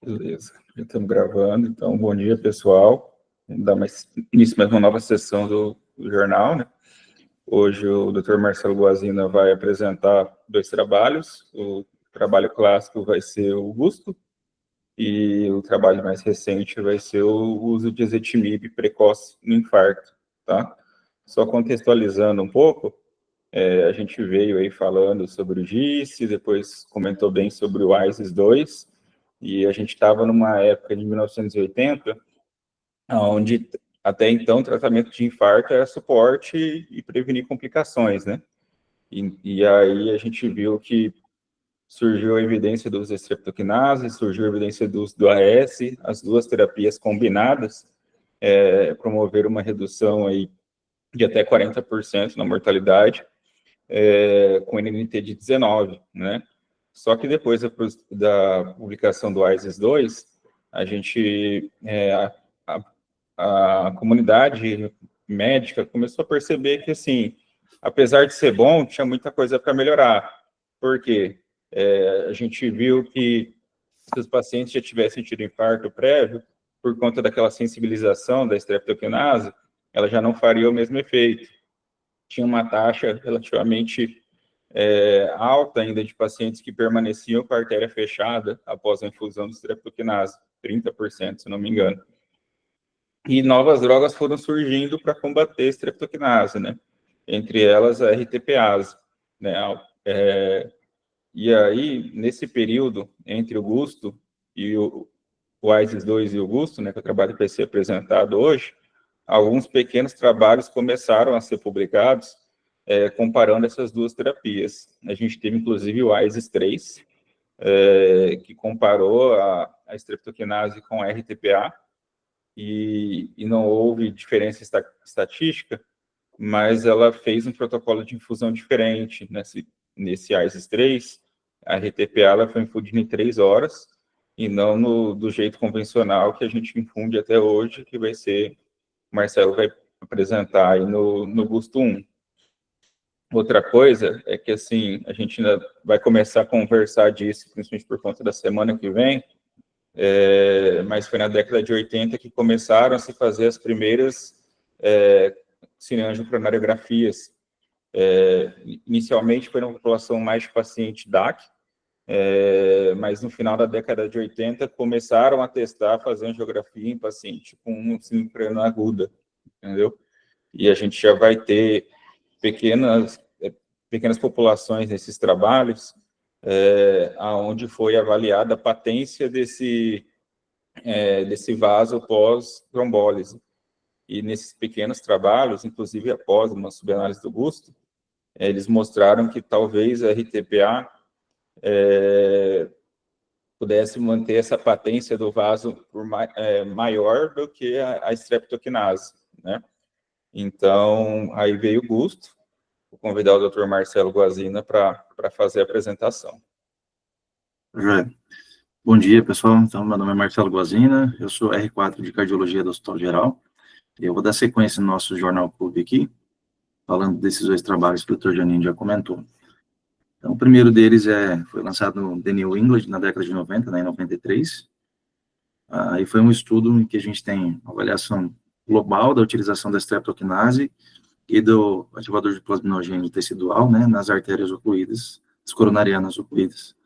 Beleza, já estamos gravando, então bom dia, pessoal. Vamos dar início a mais uma nova sessão do jornal, né? Hoje o Dr. Marcelo Guazina vai apresentar 2 trabalhos. O trabalho clássico vai ser o Gusto e o trabalho mais recente vai ser o uso de ezetimibe precoce no infarto, tá? Só contextualizando um pouco, a gente veio aí falando sobre o GIST, depois comentou bem sobre o ISIS-2, e a gente estava numa época de 1980, onde até então o tratamento de infarto era suporte e prevenir complicações, né? E aí a gente viu que surgiu a evidência do uso da streptokinase, surgiu a evidência do uso do AS, as duas terapias combinadas promoveram uma redução aí de até 40% na mortalidade, com NNT de 19, né? Só que depois da publicação do ISIS-2, a gente, a comunidade médica começou a perceber que, assim, apesar de ser bom, tinha muita coisa para melhorar. Por quê? A gente viu que se os pacientes já tivessem tido infarto prévio, por conta daquela sensibilização da streptokinase, ela já não faria o mesmo efeito. Tinha uma taxa relativamente alta ainda de pacientes que permaneciam com a artéria fechada após a infusão de streptokinase, 30%, se não me engano. E novas drogas foram surgindo para combater a streptokinase, né? Entre elas a RTPase, né? E aí, nesse período, entre o Gusto e o ISIS-2 e o Gusto, né, que o trabalho vai ser apresentado hoje, alguns pequenos trabalhos começaram a ser publicados, comparando essas duas terapias. A gente teve, inclusive, o ISIS-3, que comparou a streptokinase com a RTPA, e não houve diferença estatística, mas ela fez um protocolo de infusão diferente. Nesse ISIS-3, a RTPA ela foi infundida em 3 horas, e não do jeito convencional que a gente infunde até hoje, que vai ser, o Marcelo vai apresentar aí no Gusto 1. Outra coisa é que, assim, a gente ainda vai começar a conversar disso, principalmente por conta da semana que vem, mas foi na década de 80 que começaram a se fazer as primeiras cineangiocoronariografias. Inicialmente foi uma população mais de paciente DAC, mas no final da década de 80 começaram a testar, fazer angiografia em paciente com síndrome aguda, entendeu? E a gente já vai ter pequenas populações nesses trabalhos, aonde foi avaliada a patência desse vaso pós-trombólise. E nesses pequenos trabalhos, inclusive após uma subanálise do Gusto, eles mostraram que talvez a RTPA pudesse manter essa patência do vaso maior do que a streptokinase, né? Então, aí veio o Gusto. Vou convidar o Dr. Marcelo Guazina para fazer a apresentação. Bom dia, pessoal. Então, meu nome é Marcelo Guazina, eu sou R4 de Cardiologia do Hospital Geral. Eu vou dar sequência no nosso Jornal Clube aqui, falando desses 2 trabalhos que o Dr. Janine já comentou. Então, o primeiro deles foi lançado no The New England, na década de 90, né, em 93. Aí foi um estudo em que a gente tem avaliação global da utilização da streptokinase e do ativador de plasminogênio tecidual, né, nas artérias ocluídas, as coronarianas ocluídas.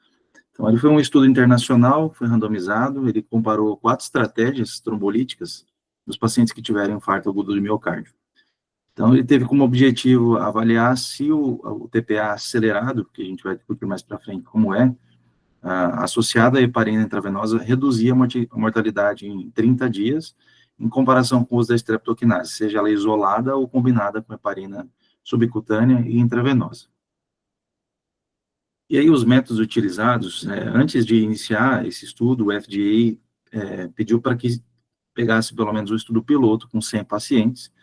Então, ele foi um estudo internacional, foi randomizado, ele comparou 4 estratégias trombolíticas dos pacientes que tiveram infarto agudo do miocárdio. Então, ele teve como objetivo avaliar se o TPA acelerado, que a gente vai discutir mais para frente como associado à heparina intravenosa, reduzia a mortalidade em 30 dias, em comparação com o uso da streptokinase, seja ela isolada ou combinada com heparina subcutânea e intravenosa. E aí os métodos utilizados, antes de iniciar esse estudo, o FDA pediu para que pegasse pelo menos um estudo piloto com 100 pacientes,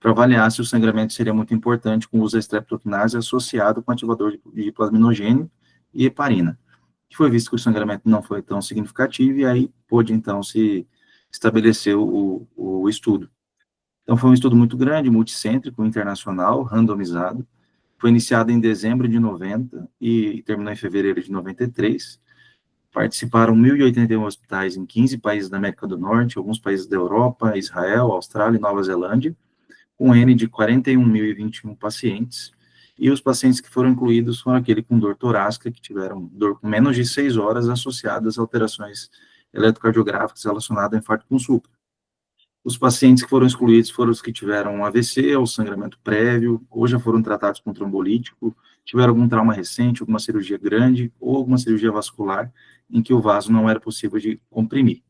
para avaliar se o sangramento seria muito importante com o uso da streptokinase associado com ativador de plasminogênio e heparina. Que foi visto que o sangramento não foi tão significativo, e aí pôde, então, se estabelecer o estudo. Então, foi um estudo muito grande, multicêntrico, internacional, randomizado. Foi iniciado em dezembro de 90 e terminou em fevereiro de 93. Participaram 1.081 hospitais em 15 países da América do Norte, alguns países da Europa, Israel, Austrália e Nova Zelândia, com N de 41.021 pacientes, e os pacientes que foram incluídos foram aqueles com dor torácica, que tiveram dor com menos de 6 horas associadas a alterações eletrocardiográficas relacionadas ao infarto com supra. Os pacientes que foram excluídos foram os que tiveram um AVC ou sangramento prévio, ou já foram tratados com trombolítico, tiveram algum trauma recente, alguma cirurgia grande, ou alguma cirurgia vascular, em que o vaso não era possível de comprimir.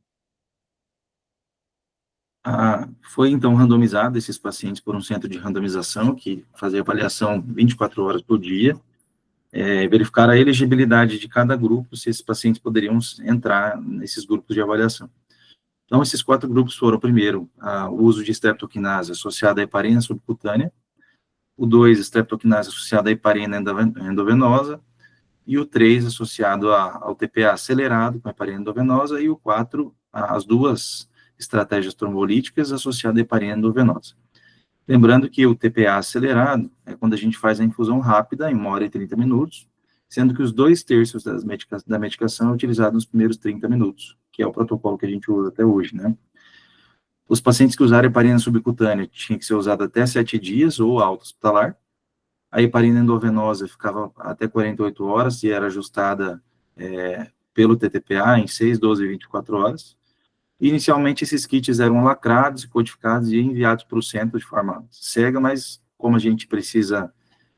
Foi, então, randomizado esses pacientes por um centro de randomização, que fazia avaliação 24 horas por dia, verificar a elegibilidade de cada grupo, se esses pacientes poderiam entrar nesses grupos de avaliação. Então, esses 4 grupos foram, primeiro, o uso de streptokinase associada à heparina subcutânea, o 2, streptokinase associada à heparina endovenosa, e o 3, associado ao TPA acelerado com a heparina endovenosa, e o 4, as 2 estratégias trombolíticas associadas à heparina endovenosa. Lembrando que o TPA acelerado é quando a gente faz a infusão rápida, em 1 hora e 30 minutos, sendo que os 2/3 da medicação é utilizado nos primeiros 30 minutos, que é o protocolo que a gente usa até hoje, né? Os pacientes que usaram heparina subcutânea tinha que ser usada até 7 dias, ou alta hospitalar. A heparina endovenosa ficava até 48 horas e era ajustada pelo TTPA em 6, 12 e 24 horas. Inicialmente, esses kits eram lacrados, codificados e enviados para o centro de forma cega, mas como a gente precisa,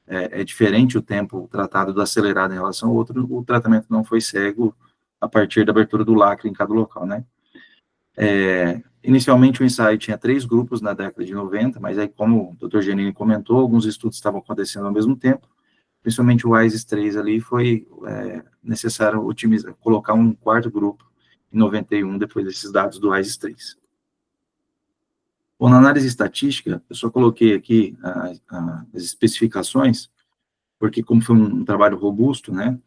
é diferente o tempo tratado do acelerado em relação ao outro, o tratamento não foi cego a partir da abertura do lacre em cada local, né? Inicialmente, o ensaio tinha 3 grupos na década de 90, mas aí, como o Dr. Giannini comentou, alguns estudos estavam acontecendo ao mesmo tempo, principalmente o ISIS 3 ali, foi necessário colocar um 4º grupo em 91, depois desses dados do ISIS 3. Bom, na análise estatística, eu só coloquei aqui as especificações, porque como foi um trabalho robusto, né,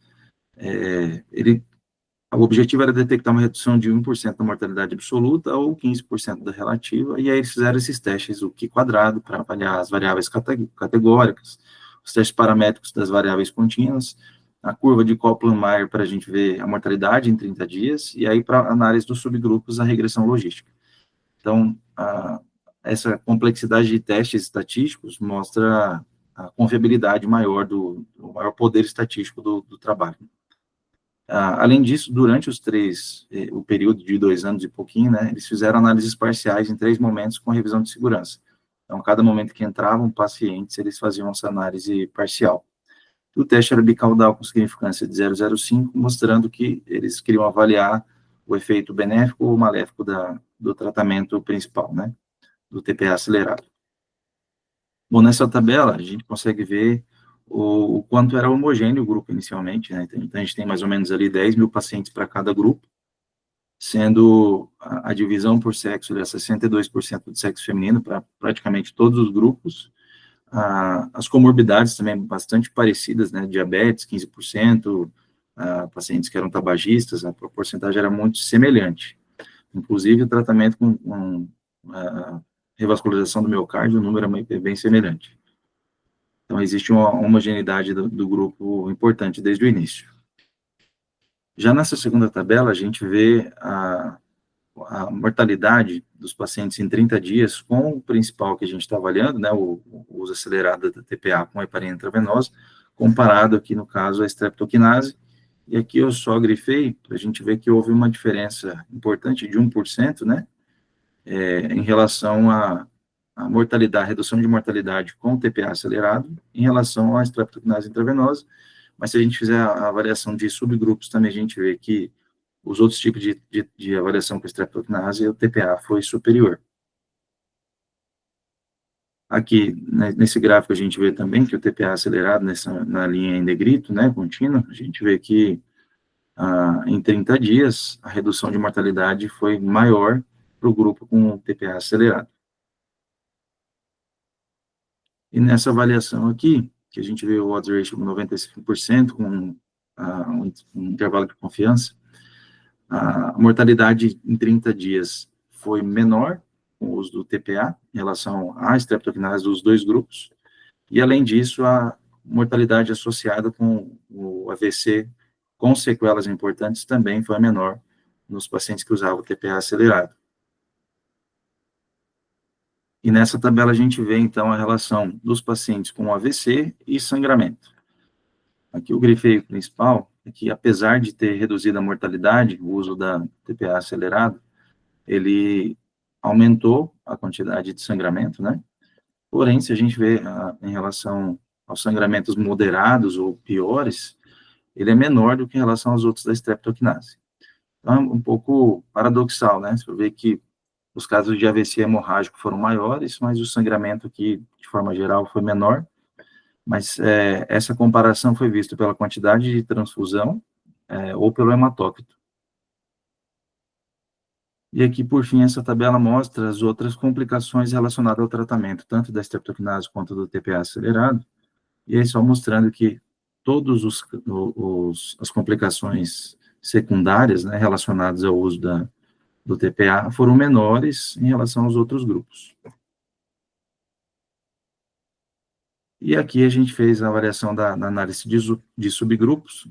o objetivo era detectar uma redução de 1% da mortalidade absoluta ou 15% da relativa, e aí eles fizeram esses testes, o Q² para avaliar as variáveis categóricas, os testes paramétricos das variáveis contínuas, a curva de Kaplan-Meier para a gente ver a mortalidade em 30 dias, e aí para análise dos subgrupos, a regressão logística. Então, essa complexidade de testes estatísticos mostra a confiabilidade maior o maior poder estatístico do trabalho. Além disso, durante o período de 2 anos e pouquinho, né, eles fizeram análises parciais em 3 momentos com revisão de segurança. Então, cada momento que entravam pacientes, eles faziam essa análise parcial. O teste era bicaudal com significância de 0,05, mostrando que eles queriam avaliar o efeito benéfico ou maléfico do tratamento principal, né, do TPA acelerado. Bom, nessa tabela, a gente consegue ver o quanto era homogêneo o grupo inicialmente, né? Então, a gente tem mais ou menos ali 10 mil pacientes para cada grupo, sendo a divisão por sexo de 62% de sexo feminino para praticamente todos os grupos. As comorbidades também bastante parecidas, né? Diabetes, 15%, pacientes que eram tabagistas, a porcentagem era muito semelhante. Inclusive, o tratamento com revascularização do miocárdio, o número é bem semelhante. Então, existe uma homogeneidade do grupo importante desde o início. Já nessa segunda tabela, a gente vê a mortalidade dos pacientes em 30 dias com o principal que a gente está avaliando, né, o uso acelerado da TPA com a heparina intravenosa, comparado aqui, no caso, a streptokinase. E aqui eu só grifei para a gente ver que houve uma diferença importante de 1%, né, em relação à mortalidade, redução de mortalidade com o TPA acelerado em relação à streptokinase intravenosa, mas se a gente fizer a avaliação de subgrupos, também a gente vê que os outros tipos de avaliação com streptokinase, o TPA foi superior. Aqui, nesse gráfico, a gente vê também que o TPA acelerado, na linha em negrito, né, contínua, a gente vê que em 30 dias, a redução de mortalidade foi maior para o grupo com o TPA acelerado. E nessa avaliação aqui, que a gente vê o odds ratio com 95%, com um intervalo de confiança, a mortalidade em 30 dias foi menor com o uso do TPA, em relação à streptokinase dos 2 grupos, e além disso, a mortalidade associada com o AVC com sequelas importantes também foi menor nos pacientes que usavam o TPA acelerado. E nessa tabela a gente vê, então, a relação dos pacientes com AVC e sangramento. Aqui o grifeio principal é que, apesar de ter reduzido a mortalidade, o uso da TPA acelerado, ele aumentou a quantidade de sangramento, né? Porém, se a gente vê em relação aos sangramentos moderados ou piores, ele é menor do que em relação aos outros da streptokinase. Então, é um pouco paradoxal, né? Você vê que os casos de AVC hemorrágico foram maiores, mas o sangramento aqui, de forma geral, foi menor. Mas essa comparação foi vista pela quantidade de transfusão ou pelo hematócrito. E aqui, por fim, essa tabela mostra as outras complicações relacionadas ao tratamento, tanto da streptokinase quanto do TPA acelerado, e aí só mostrando que todas as complicações secundárias, né, relacionadas ao uso do TPA foram menores em relação aos outros grupos. E aqui a gente fez a avaliação da análise de subgrupos,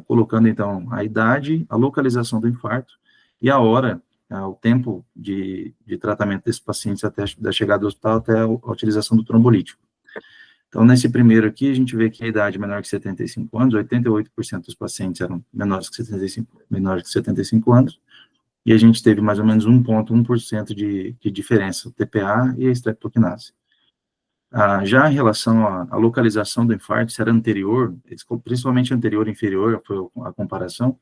colocando, então, a idade, a localização do infarto e a hora, o tempo de tratamento desses pacientes até da chegada do hospital até a utilização do trombolítico. Então, nesse primeiro aqui, a gente vê que a idade menor que 75 anos, 88% dos pacientes eram menores que 75 anos, e a gente teve mais ou menos 1,1% de diferença, o TPA e a streptokinase. Já em relação à localização do infarto, se era anterior, principalmente anterior e inferior, foi a comparação,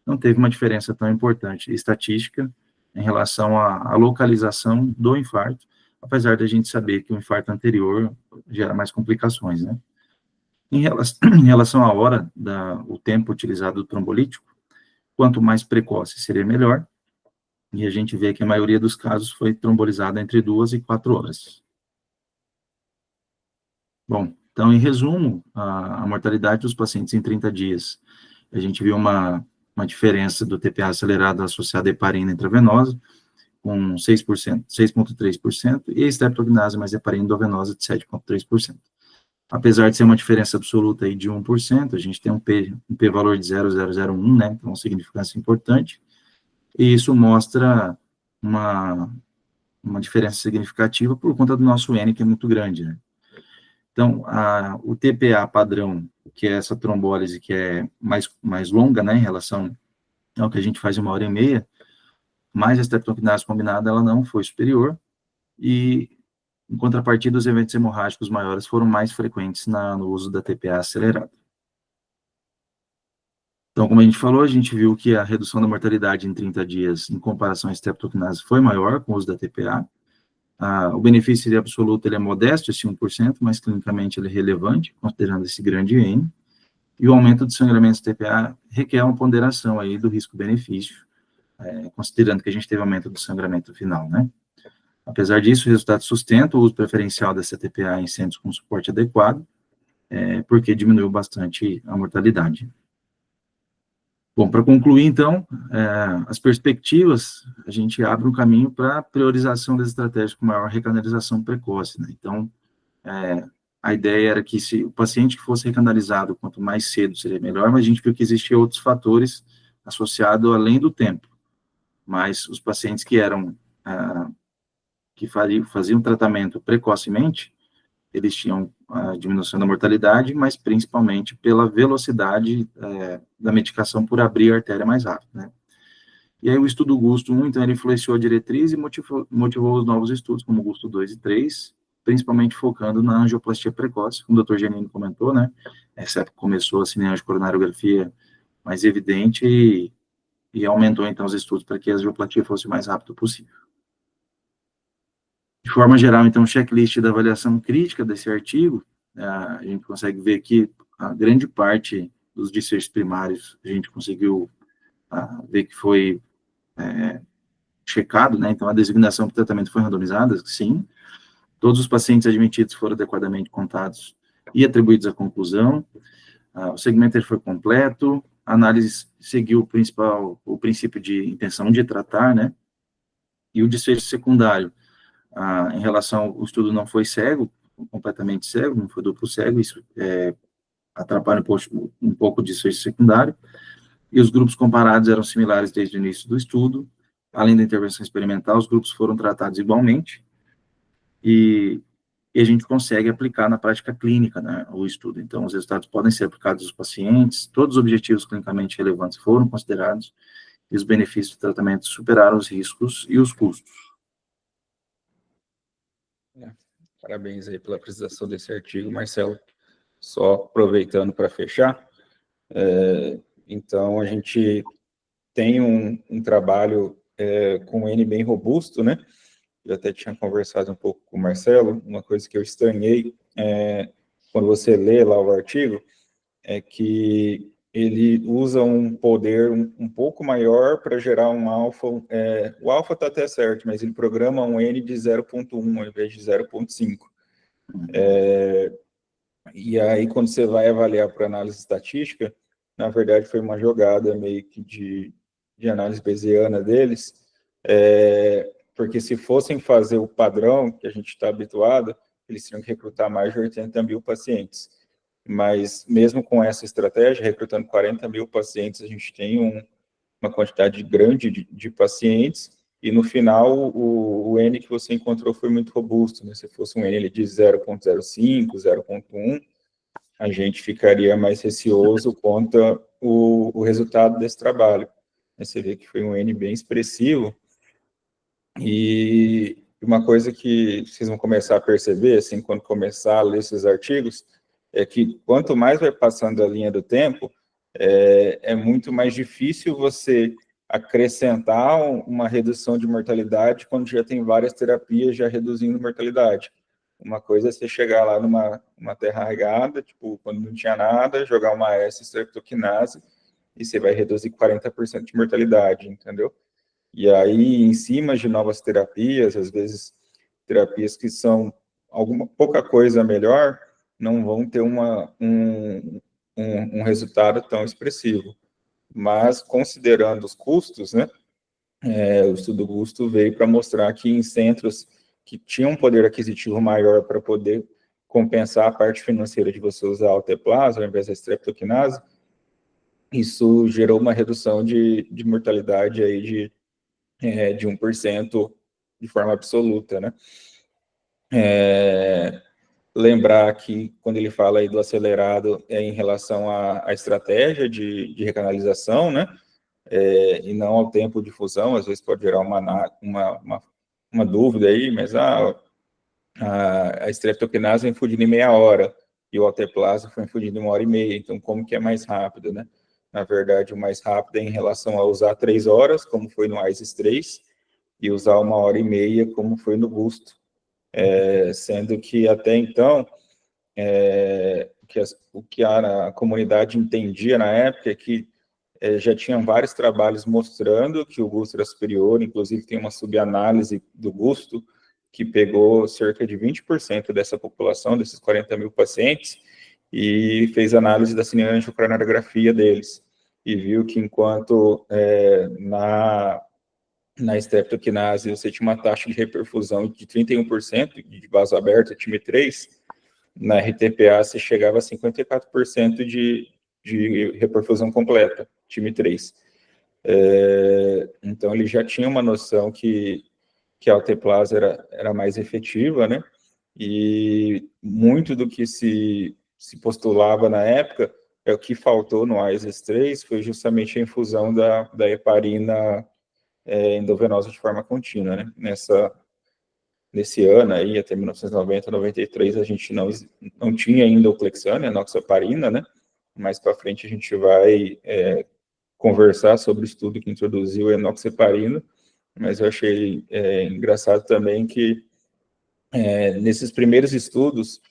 não teve uma diferença tão importante estatística em relação à localização do infarto, apesar de a gente saber que o infarto anterior gera mais complicações, né? Em relação à hora, o tempo utilizado do trombolítico, quanto mais precoce seria melhor, e a gente vê que a maioria dos casos foi trombolizada entre 2 e 4 horas. Bom, então, em resumo, a mortalidade dos pacientes em 30 dias, a gente viu uma diferença do TPA acelerado associado à heparina intravenosa, com 6%, 6,3%, e a streptokinase mais heparina endovenosa de 7,3%. Apesar de ser uma diferença absoluta aí de 1%, a gente tem um p-valor de 0,001, né, então uma significância importante, e isso mostra uma diferença significativa por conta do nosso N, que é muito grande, né. Então, o TPA padrão, que é essa trombólise que é mais longa, né, em relação ao que a gente faz em 1h30, mas a streptokinase combinada, ela não foi superior, e, em contrapartida, os eventos hemorrágicos maiores foram mais frequentes no uso da TPA acelerada. Então, como a gente falou, a gente viu que a redução da mortalidade em 30 dias, em comparação à streptokinase, foi maior com o uso da TPA. O benefício absoluto ele é modesto, esse 1%, mas clinicamente ele é relevante, considerando esse grande N. E o aumento de sangramentos TPA requer uma ponderação aí do risco-benefício, considerando que a gente teve aumento do sangramento final, né? Apesar disso, o resultado sustenta o uso preferencial dessa TPA em centros com suporte adequado, porque diminuiu bastante a mortalidade. Bom, para concluir, então, as perspectivas, a gente abre um caminho para a priorização das estratégias com maior recanalização precoce, né? Então, a ideia era que se o paciente que fosse recanalizado, quanto mais cedo seria melhor, mas a gente viu que existiam outros fatores associados além do tempo. Mas os pacientes que faziam tratamento precocemente, eles tinham a diminuição da mortalidade, mas principalmente pela velocidade da medicação por abrir a artéria mais rápido, né? E aí o estudo GUSTO 1, então, ele influenciou a diretriz e motivou os novos estudos, como o GUSTO 2 e 3, principalmente focando na angioplastia precoce, como o Dr. Giannini comentou, né? Essa época começou a cineangiocoronariografia mais evidente e aumentou, então, os estudos para que a angioplastia fosse o mais rápido possível. De forma geral, então, o checklist da avaliação crítica desse artigo, a gente consegue ver que a grande parte dos desfechos primários a gente conseguiu ver que foi checado, né? Então, a designação para o tratamento foi randomizada, sim. Todos os pacientes admitidos foram adequadamente contados e atribuídos à conclusão. O segmento foi completo, a análise seguiu o princípio de intenção de tratar, né? E o desfecho secundário, em relação ao estudo não foi cego, completamente cego, não foi duplo cego, isso atrapalha um pouco o desfecho secundário, e os grupos comparados eram similares desde o início do estudo. Além da intervenção experimental, os grupos foram tratados igualmente, e a gente consegue aplicar na prática clínica, né, o estudo. Então, os resultados podem ser aplicados aos pacientes, todos os objetivos clinicamente relevantes foram considerados, e os benefícios do tratamento superaram os riscos e os custos. Parabéns aí pela apresentação desse artigo, Marcelo. Só aproveitando para fechar, então a gente tem um trabalho com N bem robusto, né? Eu até tinha conversado um pouco com o Marcelo, uma coisa que eu estranhei quando você lê lá o artigo, é que ele usa um poder um pouco maior para gerar um alfa. O alfa está até certo, mas ele programa um N de 0,1 ao invés de 0,5. E aí, quando você vai avaliar para análise estatística, na verdade, foi uma jogada meio que de análise bayesiana deles, porque se fossem fazer o padrão que a gente está habituado, eles tinham que recrutar mais de 80 mil pacientes. Mas, mesmo com essa estratégia, recrutando 40 mil pacientes, a gente tem uma quantidade grande de pacientes, e no final, o N que você encontrou foi muito robusto, né? Se fosse um N de 0,05, 0,1, a gente ficaria mais receoso quanto o resultado desse trabalho. Você vê que foi um N bem expressivo, e uma coisa que vocês vão começar a perceber, assim, quando começar a ler esses artigos, é que quanto mais vai passando a linha do tempo, é muito mais difícil você acrescentar uma redução de mortalidade quando já tem várias terapias já reduzindo mortalidade. Uma coisa é você chegar lá numa terra regada, tipo, quando não tinha nada, jogar uma S-streptokinase, e você vai reduzir 40% de mortalidade, entendeu? E aí, em cima de novas terapias, às vezes terapias que são pouca coisa melhor, não vão ter um resultado tão expressivo. Mas, considerando os custos, né, o estudo custo veio para mostrar que em centros que tinham um poder aquisitivo maior para poder compensar a parte financeira de você usar a alteplase ao invés da streptokinase, isso gerou uma redução de mortalidade aí de 1% de forma absoluta, né? Lembrar que, quando ele fala aí do acelerado, é em relação à estratégia de recanalização, né? E não ao tempo de fusão. Às vezes pode gerar uma dúvida aí, mas a streptokinase foi infundida em meia hora, e o alteplase foi infundido em 1h30, então como que é mais rápido, né? Na verdade, o mais rápido é em relação a usar 3 horas, como foi no ISIS 3, e usar 1h30, como foi no Gusto. Sendo que até então, o que a comunidade entendia na época é que já tinham vários trabalhos mostrando que o Gusto era superior, inclusive tem uma subanálise do Gusto, que pegou cerca de 20% dessa população, desses 40 mil pacientes, e fez análise da cineangiocromatografia deles, e viu que enquanto na streptokinase você tinha uma taxa de reperfusão de 31% de vaso aberto, time 3, na RTPA você chegava a 54% de reperfusão completa, time 3. Então ele já tinha uma noção que a alteplase era mais efetiva, né? E muito do que se postulava na época, o que faltou no ISIS 3 foi justamente a infusão da heparina endovenosa de forma contínua, né? Nesse ano aí, até 1990, 93, a gente não tinha ainda o Clexane, a noxaparina, né? Mais para frente a gente vai conversar sobre o estudo que introduziu a enoxaparina, mas eu achei engraçado também que nesses primeiros estudos,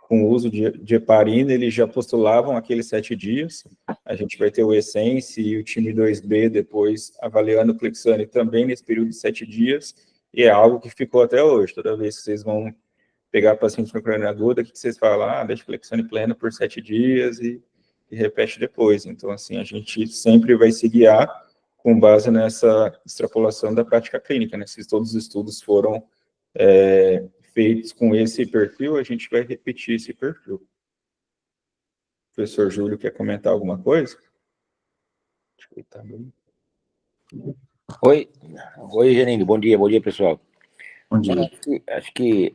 com o uso de heparina, eles já postulavam aqueles 7 dias. A gente vai ter o Essence e o time 2B depois avaliando o Clexane também nesse período de 7 dias, e é algo que ficou até hoje. Toda vez que vocês vão pegar paciente com crônica aguda, o que vocês falam? Deixa o Clexane pleno por 7 dias e repete depois. Então, assim, a gente sempre vai se guiar com base nessa extrapolação da prática clínica, né? Se todos os estudos foram feitos com esse perfil, a gente vai repetir esse perfil. O professor Júlio quer comentar alguma coisa? Oi, Janine, bom dia, pessoal. Bom dia. Acho que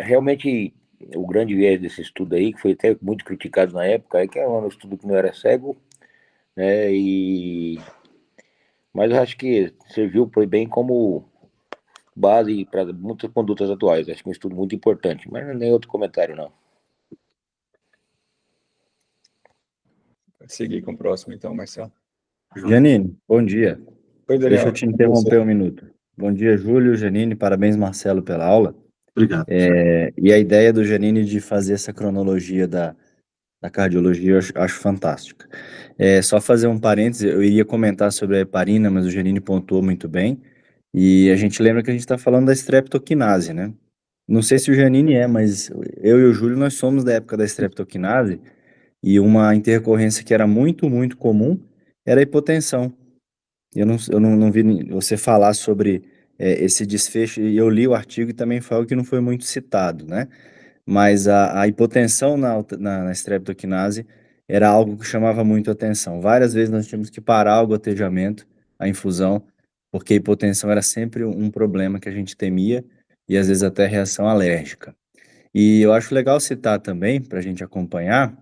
realmente o grande viés desse estudo aí, que foi até muito criticado na época, é que era um estudo que não era cego, né? Mas eu acho que serviu foi bem como base para muitas condutas atuais. Acho que é um estudo muito importante, mas não é nem outro comentário, não. Vai seguir com o próximo, então, Marcelo. Janine, bom dia. Oi, Daniel. Deixa eu te interromper um minuto. Bom dia, Júlio, Janine, parabéns, Marcelo, pela aula. Obrigado. E a ideia do Janine de fazer essa cronologia da cardiologia eu acho fantástica. Só fazer um parêntese, eu iria comentar sobre a heparina, mas o Janine pontuou muito bem. E a gente lembra que a gente está falando da streptokinase, né? Não sei se o Janine mas eu e o Júlio, nós somos da época da streptokinase, e uma intercorrência que era muito, muito comum era a hipotensão. Eu não vi você falar sobre esse desfecho, e eu li o artigo e também foi algo que não foi muito citado, né? Mas a hipotensão na streptokinase era algo que chamava muito atenção. Várias vezes nós tínhamos que parar o gotejamento, a infusão, porque a hipotensão era sempre um problema que a gente temia, e às vezes até reação alérgica. E eu acho legal citar também, para a gente acompanhar,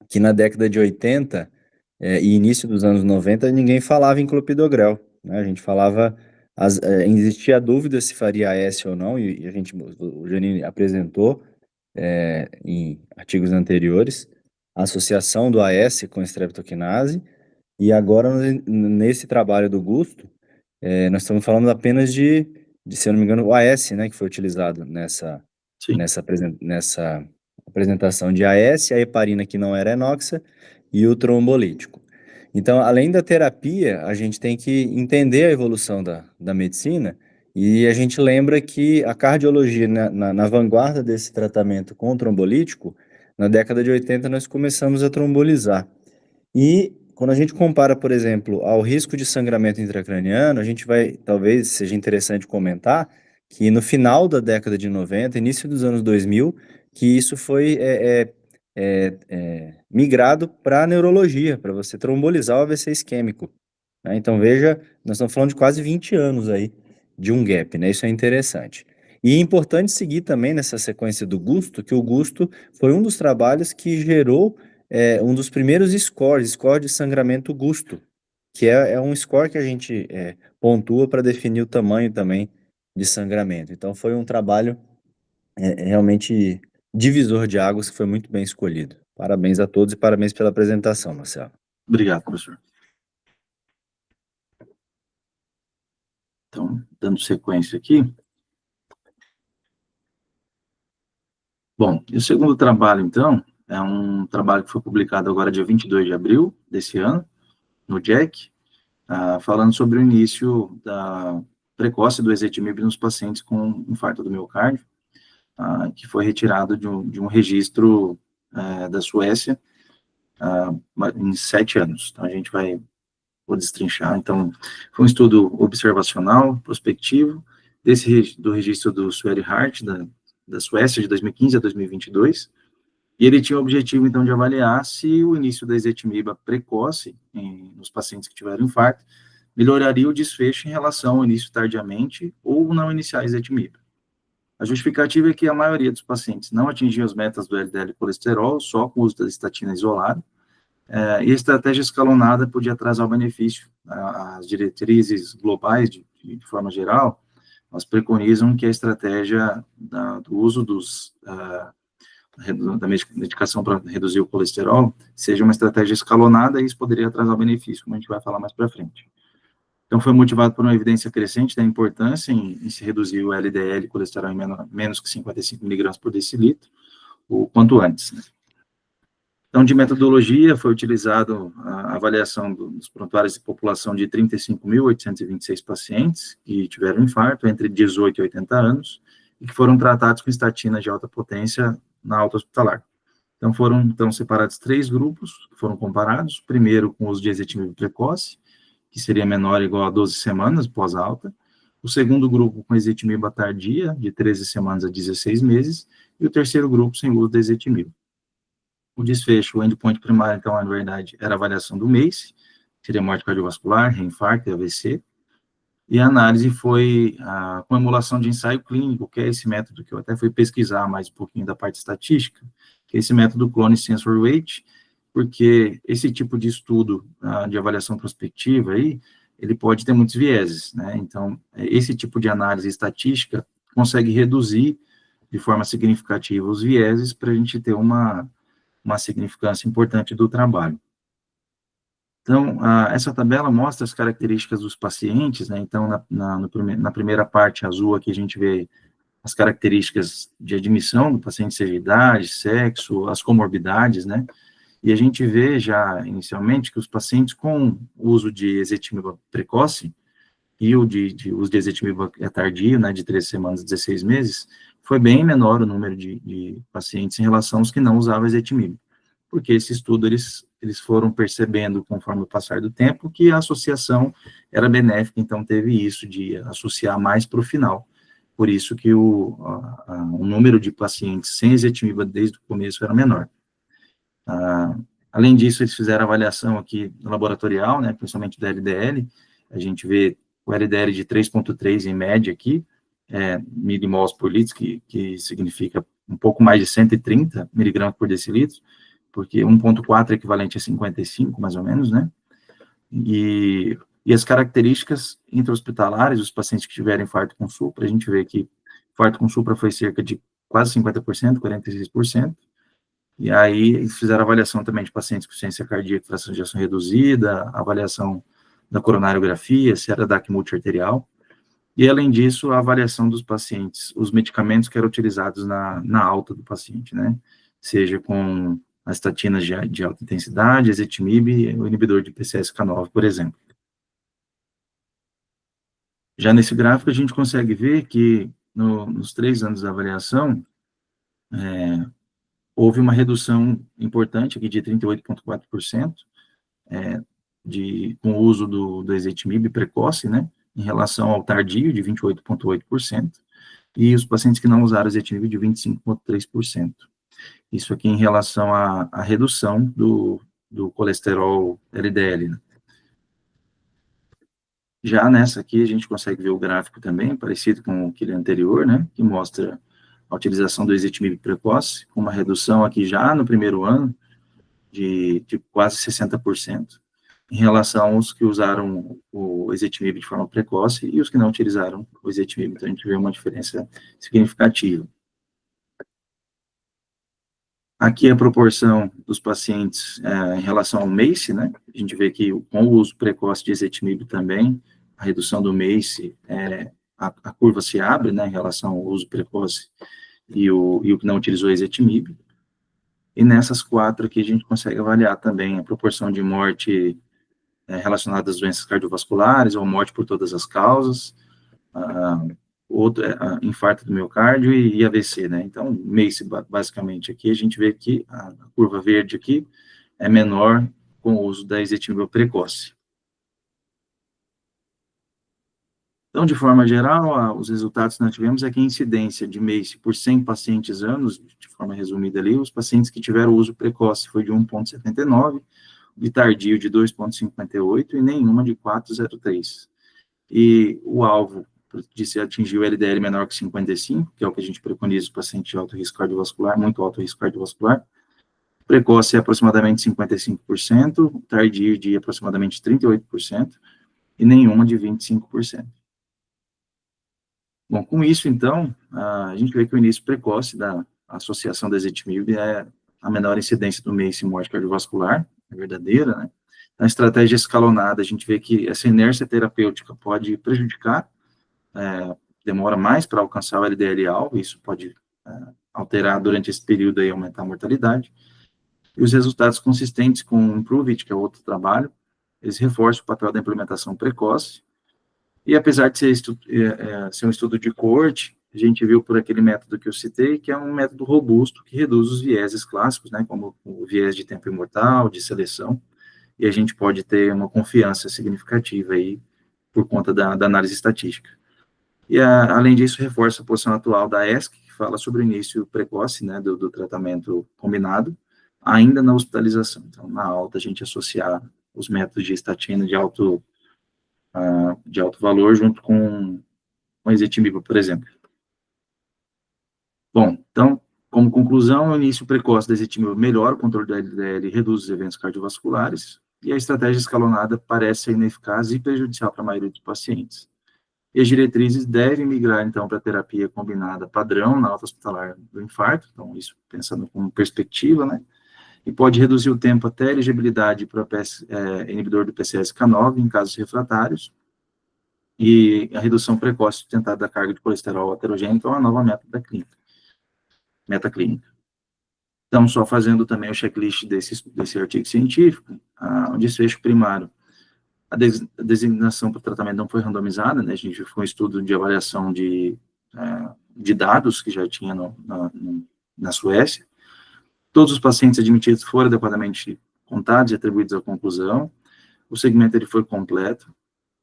que na década de 80 e início dos anos 90, ninguém falava em clopidogrel, né? A gente falava, existia dúvida se faria AS ou não, e o Janine apresentou em artigos anteriores a associação do AS com streptokinase, e agora nesse trabalho do Gusto, nós estamos falando apenas se eu não me engano, o AS, né, que foi utilizado Sim. nessa apresentação de AS, a heparina que não era enoxa e o trombolítico. Então, além da terapia, a gente tem que entender a evolução da medicina, e a gente lembra que a cardiologia, na vanguarda desse tratamento com o trombolítico, na década de 80 nós começamos a trombolizar. E quando a gente compara, por exemplo, ao risco de sangramento intracraniano, a gente talvez seja interessante comentar que no final da década de 90, início dos anos 2000, que isso foi migrado para a neurologia, para você trombolizar o AVC isquêmico, né? Então, veja, nós estamos falando de quase 20 anos aí de um gap, né? Isso é interessante. E é importante seguir também nessa sequência do Gusto, que o Gusto foi um dos trabalhos que gerou um dos primeiros score de sangramento Gusto, que é um score que a gente pontua para definir o tamanho também de sangramento. Então, foi um trabalho realmente divisor de águas que foi muito bem escolhido. Parabéns a todos e parabéns pela apresentação, Marcelo. Obrigado, professor. Então, dando sequência aqui. Bom, e o segundo trabalho, então, é um trabalho que foi publicado agora dia 22 de abril desse ano, no JACC, falando sobre o início precoce do ezetimibe nos pacientes com infarto do miocárdio, que foi retirado de um registro da Suécia em 7 anos. Então, a gente vou destrinchar. Então, foi um estudo observacional, prospectivo, do registro do Sverre Hart, da Suécia, de 2015 a 2022, e ele tinha o objetivo, então, de avaliar se o início da ezetimiba precoce nos pacientes que tiveram infarto melhoraria o desfecho em relação ao início tardiamente ou não iniciar a ezetimiba. A justificativa é que a maioria dos pacientes não atingia as metas do LDL colesterol só com o uso da estatina isolada, e a estratégia escalonada podia atrasar o benefício. As diretrizes globais, de forma geral, elas preconizam que a estratégia do uso da medicação para reduzir o colesterol seja uma estratégia escalonada, e isso poderia atrasar o benefício, como a gente vai falar mais para frente. Então, foi motivado por uma evidência crescente da importância em se reduzir o LDL colesterol em menos que 55 mg por decilitro, o quanto antes, né? Então, de metodologia, foi utilizado a avaliação dos prontuários de população de 35.826 pacientes que tiveram infarto entre 18 e 80 anos e que foram tratados com estatina de alta potência na alta hospitalar. Então, foram separados 3 grupos, que foram comparados. Primeiro, com o uso de ezetimibe precoce, que seria menor ou igual a 12 semanas pós-alta. O segundo grupo com ezetimiba tardia, de 13 semanas a 16 meses. E o terceiro grupo sem uso da ezetimiba. O desfecho, o endpoint primário, então, na verdade, era a avaliação do MACE, seria morte cardiovascular, reinfarto e AVC. E a análise foi com emulação de ensaio clínico, que é esse método que eu até fui pesquisar mais um pouquinho da parte estatística, que é esse método Clone Sensor Weight, porque esse tipo de estudo de avaliação prospectiva aí, ele pode ter muitos vieses, né? Então, esse tipo de análise estatística consegue reduzir de forma significativa os vieses para a gente ter uma significância importante do trabalho. Então, essa tabela mostra as características dos pacientes, né? Então, na primeira parte azul aqui a gente vê as características de admissão do paciente, seja idade, sexo, as comorbidades, né? E a gente vê já inicialmente que os pacientes com uso de ezetimiba precoce e o uso de ezetimiba tardio, né, de 13 semanas a 16 meses, foi bem menor o número de pacientes em relação aos que não usavam ezetimiba, porque esse estudo eles foram percebendo, conforme o passar do tempo, que a associação era benéfica, então teve isso de associar mais para o final. Por isso que o número de pacientes sem ezetimiba desde o começo era menor. Além disso, eles fizeram avaliação aqui laboratorial, né, principalmente do LDL, a gente vê o LDL de 3,3 em média aqui, milimols por litro, que significa um pouco mais de 130 miligramas por decilitro, porque 1,4 é equivalente a 55, mais ou menos, né? E as características intra-hospitalares, os pacientes que tiveram infarto com supra, a gente vê que infarto com supra foi cerca de quase 50%, 46%, e aí eles fizeram avaliação também de pacientes com insuficiência cardíaca, fração de ejeção reduzida, avaliação da coronariografia, se era DAC multiarterial, e além disso, a avaliação dos pacientes, os medicamentos que eram utilizados na alta do paciente, né? Seja com as estatinas de alta intensidade, ezetimibe e o inibidor de PCSK9, por exemplo. Já nesse gráfico, a gente consegue ver que nos 3 anos da avaliação, houve uma redução importante aqui de 38,4%, com o uso do ezetimibe precoce, né, em relação ao tardio, de 28,8%, e os pacientes que não usaram ezetimibe, de 25,3%. Isso aqui em relação à redução do colesterol LDL, né. Já nessa aqui, a gente consegue ver o gráfico também, parecido com aquele anterior, né, que mostra a utilização do ezetimibe precoce, com uma redução aqui já no primeiro ano, de quase 60%, em relação aos que usaram o ezetimibe de forma precoce e os que não utilizaram o ezetimibe. Então, a gente vê uma diferença significativa. Aqui a proporção dos pacientes em relação ao MACE, né? A gente vê que com o uso precoce de ezetimibe também, a redução do MACE, a curva se abre, né, em relação ao uso precoce e o que não utilizou ezetimibe. E nessas 4 aqui a gente consegue avaliar também a proporção de morte relacionada às doenças cardiovasculares ou morte por todas as causas, infarto do miocárdio e AVC, né? Então, MACE, basicamente, aqui a gente vê que a curva verde aqui é menor com o uso da ezetimiba precoce. Então, de forma geral, os resultados que nós tivemos é que a incidência de MACE por 100 pacientes anos, de forma resumida ali, os pacientes que tiveram uso precoce foi de 1,79, de tardio de 2,58 e nenhuma de 4,03. E o alvo de se atingir o LDL menor que 55, que é o que a gente preconiza o paciente de alto risco cardiovascular, muito alto risco cardiovascular. Precoce é aproximadamente 55%, tardio de aproximadamente 38% e nenhuma de 25%. Bom, com isso, então, a gente vê que o início precoce da associação da ezetimibe é a menor incidência do MACE em morte cardiovascular, é verdadeira, né? Na estratégia escalonada, a gente vê que essa inércia terapêutica pode prejudicar, demora mais para alcançar o LDL-alvo, isso pode alterar durante esse período e aumentar a mortalidade. E os resultados consistentes com o Improve-It, que é outro trabalho, eles reforçam o papel da implementação precoce. E apesar de ser um estudo de coorte, a gente viu por aquele método que eu citei, que é um método robusto, que reduz os vieses clássicos, né, como o viés de tempo imortal, de seleção, e a gente pode ter uma confiança significativa aí, por conta da análise estatística. E, além disso, reforça a posição atual da ESC, que fala sobre o início precoce, né, do tratamento combinado, ainda na hospitalização. Então, na alta, a gente associar os métodos de estatina de alto valor junto com ezetimibe, por exemplo. Bom, então, como conclusão, o início precoce da ezetimibe melhora o controle da LDL e reduz os eventos cardiovasculares, e a estratégia escalonada parece ser ineficaz e prejudicial para a maioria dos pacientes. E as diretrizes devem migrar, então, para a terapia combinada padrão na alta hospitalar do infarto, então, isso pensando como perspectiva, né? E pode reduzir o tempo até a elegibilidade para inibidor do PCSK9 em casos refratários, e a redução precoce sustentada da carga de colesterol heterogênico é uma nova meta clínica. Então, só fazendo também o checklist desse artigo científico, o desfecho primário. A designação para o tratamento não foi randomizada, né? A gente foi um estudo de avaliação de dados que já tinha na Suécia. Todos os pacientes admitidos foram adequadamente contados e atribuídos à conclusão. O segmento ele foi completo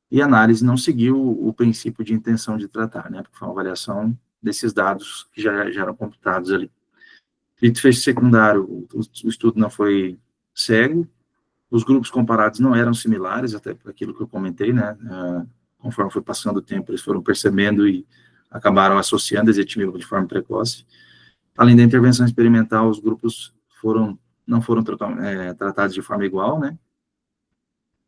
e a análise não seguiu o princípio de intenção de tratar, né? Porque foi uma avaliação desses dados que já eram computados ali. E desfecho secundário, o estudo não foi cego. Os grupos comparados não eram similares, até por aquilo que eu comentei, né? Conforme foi passando o tempo, eles foram percebendo e acabaram associando a ezetimibe de forma precoce. Além da intervenção experimental, os grupos não foram tratados de forma igual, né?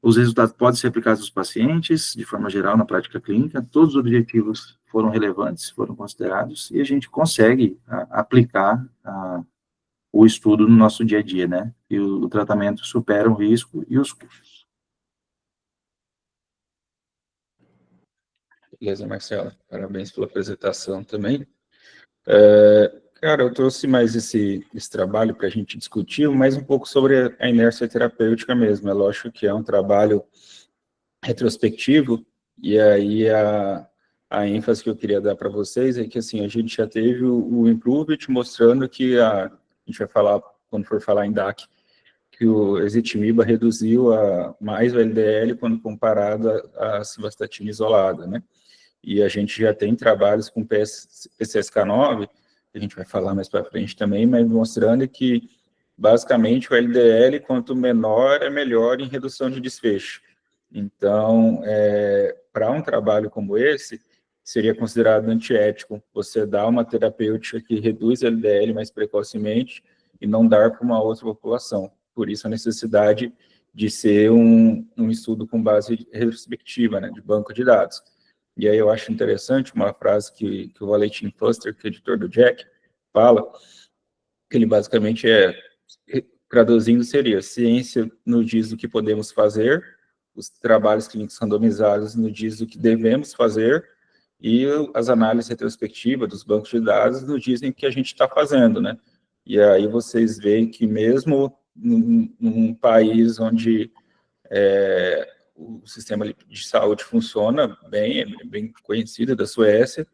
Os resultados podem ser aplicados aos pacientes, de forma geral, na prática clínica. Todos os objetivos foram relevantes, foram considerados, e a gente consegue aplicar o estudo no nosso dia a dia, né? E o tratamento supera o risco e os custos. Beleza, Marcelo. Parabéns pela apresentação também. Cara, eu trouxe mais esse trabalho para a gente discutir, mais um pouco sobre a inércia terapêutica mesmo. É lógico que é um trabalho retrospectivo, e aí a ênfase que eu queria dar para vocês é que, assim, a gente já teve o Improve-It mostrando que a gente vai falar, quando for falar em DAC, que o ezetimibe reduziu mais o LDL quando comparado à simvastatina isolada, né? E a gente já tem trabalhos com PCSK9, a gente vai falar mais para frente também, mas mostrando que, basicamente, o LDL, quanto menor, é melhor em redução de desfecho. Então, para um trabalho como esse, seria considerado antiético você dar uma terapêutica que reduz LDL mais precocemente e não dar para uma outra população. Por isso, a necessidade de ser um estudo com base retrospectiva, né, de banco de dados. E aí eu acho interessante uma frase que o Valentin Fuster, que é editor do Jack, fala, que ele basicamente traduzindo seria, ciência nos diz o que podemos fazer, os trabalhos clínicos randomizados nos diz o que devemos fazer, e as análises retrospectivas dos bancos de dados nos dizem o que a gente está fazendo, né? E aí vocês veem que mesmo num país onde o sistema de saúde funciona bem, é bem conhecido, da Suécia,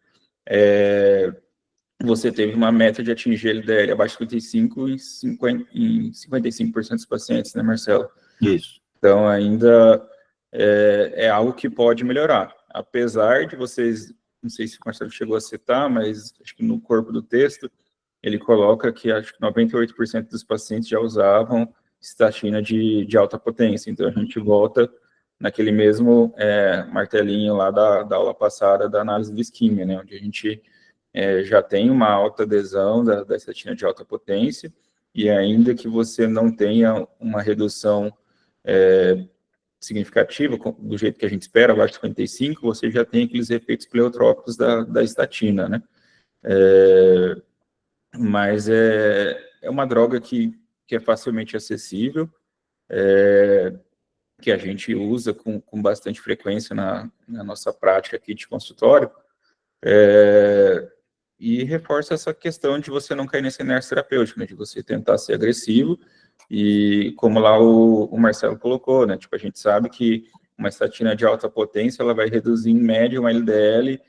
você teve uma meta de atingir LDL abaixo de 55 em 55% dos pacientes, né, Marcelo? Isso. Então, ainda é algo que pode melhorar. Apesar de vocês, não sei se o Marcelo chegou a citar, mas acho que no corpo do texto, ele coloca que acho que 98% dos pacientes já usavam estatina de alta potência. Então, a gente volta naquele mesmo martelinho lá da aula passada da análise de isquemia, né, onde a gente já tem uma alta adesão da estatina de alta potência, e ainda que você não tenha uma redução significativa, do jeito que a gente espera, abaixo de 55, você já tem aqueles efeitos pleiotrópicos da estatina, né? Mas é uma droga que é facilmente acessível, que a gente usa com bastante frequência na nossa prática aqui de consultório, e reforça essa questão de você não cair nessa inércia terapêutica, né, de você tentar ser agressivo, e como lá o Marcelo colocou, né, tipo, a gente sabe que uma estatina de alta potência, ela vai reduzir em média um LDL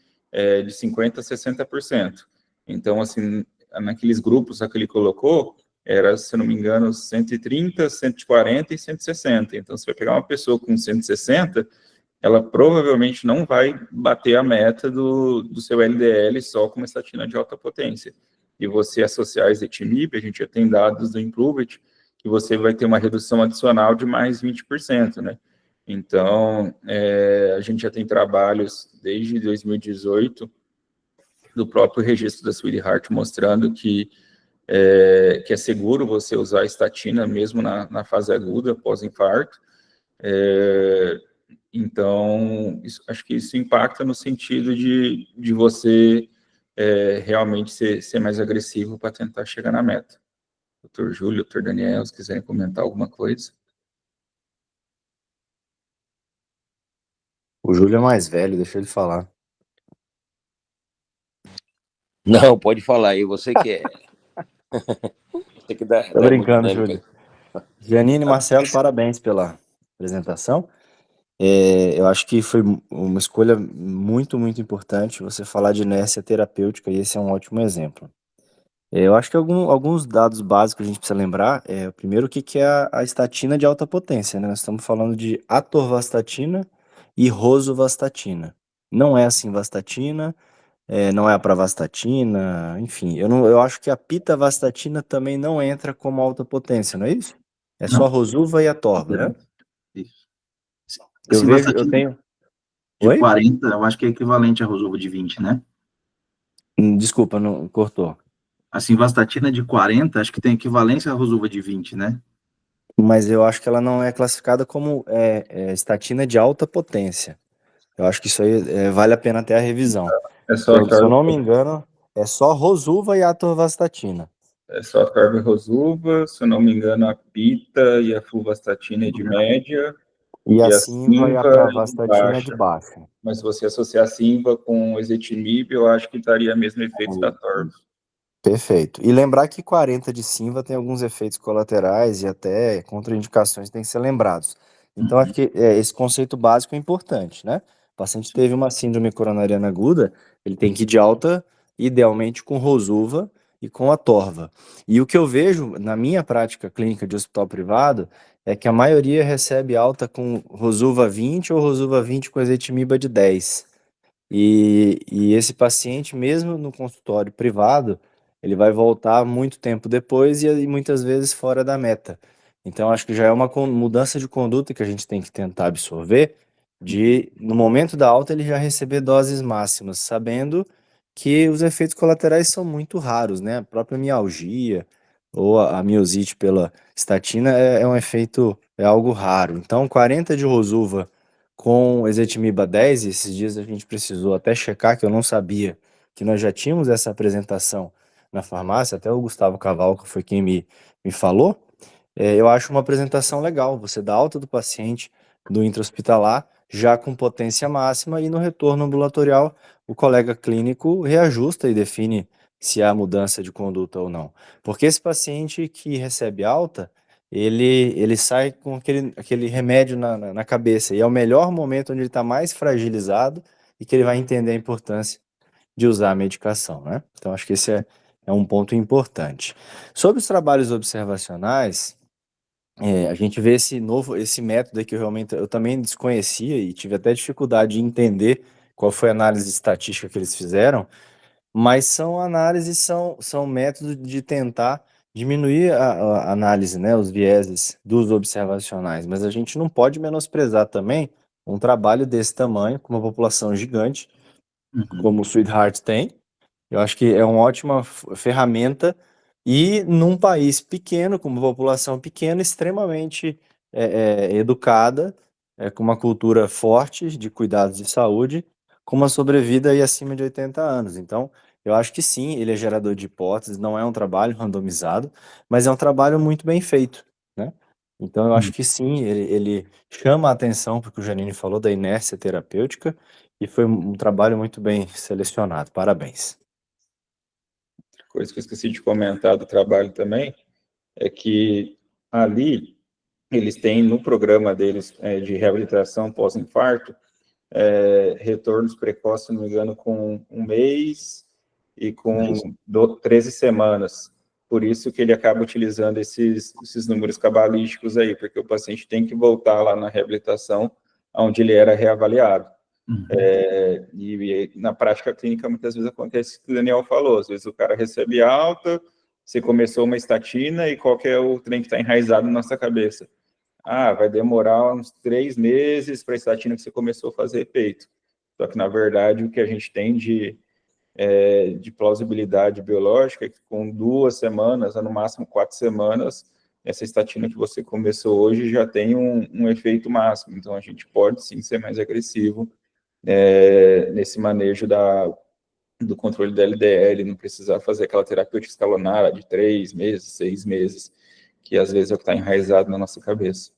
de 50% a 60%. Então, assim, naqueles grupos que ele colocou, era, se não me engano, 130, 140 e 160. Então, você vai pegar uma pessoa com 160, ela provavelmente não vai bater a meta do seu LDL só com uma estatina de alta potência. E você associar ezetimibe, a gente já tem dados do Improve-It, que você vai ter uma redução adicional de mais 20%, né? Então, a gente já tem trabalhos desde 2018 do próprio registro da Sweetheart mostrando que é seguro você usar a estatina mesmo na fase aguda, pós-infarto. Então, acho que isso impacta no sentido de você realmente ser mais agressivo para tentar chegar na meta. Doutor Júlio, doutor Daniel, se quiserem comentar alguma coisa. O Júlio é mais velho, deixa ele falar. Não, pode falar aí, você que é. Você que dá Tô brincando, hemodinâmica. Júlio. Janine e Marcelo, parabéns pela apresentação. Eu acho que foi uma escolha muito, muito importante você falar de inércia terapêutica, e esse é um ótimo exemplo. Eu acho que alguns dados básicos a gente precisa lembrar. Primeiro, o que é a estatina de alta potência, né? Nós estamos falando de atorvastatina e rosuvastatina. Não é a simvastatina, não é a pravastatina, enfim. Eu acho que a pitavastatina também não entra como alta potência, não é isso? É só a Não, rosuva e a torva, né? isso. A Eu simvastatina tenho... de Oi? 40, eu acho que é equivalente à Rosuva de 20, né? Desculpa, não cortou. A simvastatina de 40, acho que tem equivalência à Rosuva de 20, né? Mas eu acho que ela não é classificada como estatina de alta potência. Eu acho que isso aí vale a pena ter a revisão. É só a Se eu não me engano, é só rosuva e atorvastatina. Rosuva, se eu não me engano, a pita e a fluvastatina é de média, E a e a simva e a simva é de pravastatina é de baixa. baixa. Mas se você associar a simva com o ezetimibe, eu acho que estaria mesmo efeito da torva. Perfeito. E lembrar que 40 de Simva tem alguns efeitos colaterais e até contraindicações que têm que ser lembrados. Então, acho que esse conceito básico é importante, né? O paciente teve uma síndrome coronariana aguda, ele tem que ir de alta, idealmente com rosuva e com a torva. E o que eu vejo na minha prática clínica de hospital privado é que a maioria recebe alta com rosuva 20 ou rosuva 20 com ezetimiba de 10. E esse paciente, mesmo no consultório privado, ele vai voltar muito tempo depois e muitas vezes fora da meta. Então, acho que já é uma mudança de conduta que a gente tem que tentar absorver, no momento da alta, ele já receber doses máximas, sabendo que os efeitos colaterais são muito raros, né? A própria mialgia ou a miosite pela estatina é um efeito, é algo raro. Então, 40 de rosuva com ezetimiba 10, esses dias a gente precisou até checar, que eu não sabia que nós já tínhamos essa apresentação na farmácia, até o Gustavo Cavalca foi quem me falou. Eu acho uma apresentação legal, você dá alta do paciente do intra-hospitalar, já com potência máxima, e no retorno ambulatorial, o colega clínico reajusta e define se há mudança de conduta ou não. Porque esse paciente que recebe alta, ele sai com aquele remédio na cabeça, e é o melhor momento onde ele está mais fragilizado e que ele vai entender a importância de usar a medicação, né? Então, acho que esse é um ponto importante. Sobre os trabalhos observacionais, a gente vê esse método aí que eu também desconhecia e tive até dificuldade de entender qual foi a análise estatística que eles fizeram, mas são métodos de tentar diminuir a análise, né, os vieses dos observacionais, mas a gente não pode menosprezar também um trabalho desse tamanho, com uma população gigante, como o Sweetheart tem. Eu acho que é uma ótima ferramenta e num país pequeno, com uma população pequena, extremamente educada, com uma cultura forte de cuidados de saúde, com uma sobrevida aí acima de 80 anos. Então, eu acho que sim, ele é gerador de hipóteses, não é um trabalho randomizado, mas é um trabalho muito bem feito, né? Então, eu acho que sim, ele chama a atenção porque o Janine falou da inércia terapêutica e foi um trabalho muito bem selecionado. Parabéns. Coisa que eu esqueci de comentar do trabalho também, é que ali eles têm no programa deles de reabilitação pós-infarto, retornos precoces, se não me engano, com 1 mês e com 13 semanas. Por isso que ele acaba utilizando esses números cabalísticos aí, porque o paciente tem que voltar lá na reabilitação, onde ele era reavaliado. E na prática clínica, muitas vezes acontece o que o Daniel falou, às vezes o cara recebe alta, você começou uma estatina e qual que é o trem que está enraizado na nossa cabeça? Ah, vai demorar uns 3 meses para a estatina que você começou a fazer efeito. Só que, na verdade, o que a gente tem de plausibilidade biológica é que com 2 semanas, no máximo 4 semanas, essa estatina que você começou hoje já tem um efeito máximo. Então, a gente pode, sim, ser mais agressivo nesse manejo do controle da LDL, não precisar fazer aquela terapêutica escalonada de 3 meses, 6 meses, que às vezes é o que está enraizado na nossa cabeça.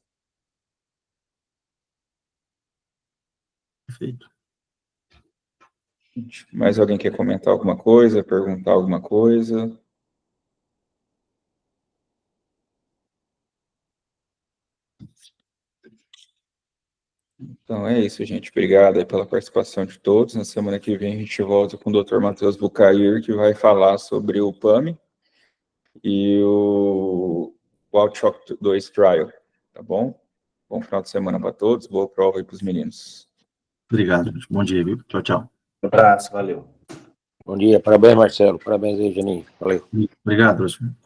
Perfeito. Mais alguém quer comentar alguma coisa, perguntar alguma coisa? Então é isso, gente. Obrigado aí pela participação de todos. Na semana que vem a gente volta com o Dr. Matheus Bucair, que vai falar sobre o PAMI e o Walkshock 2 Trial, tá bom? Bom final de semana para todos, boa prova aí para os meninos. Obrigado, gente. Bom dia, viu? Tchau, tchau. Um abraço, valeu. Bom dia, parabéns, Marcelo. Parabéns aí, Janine. Valeu. Obrigado, professor.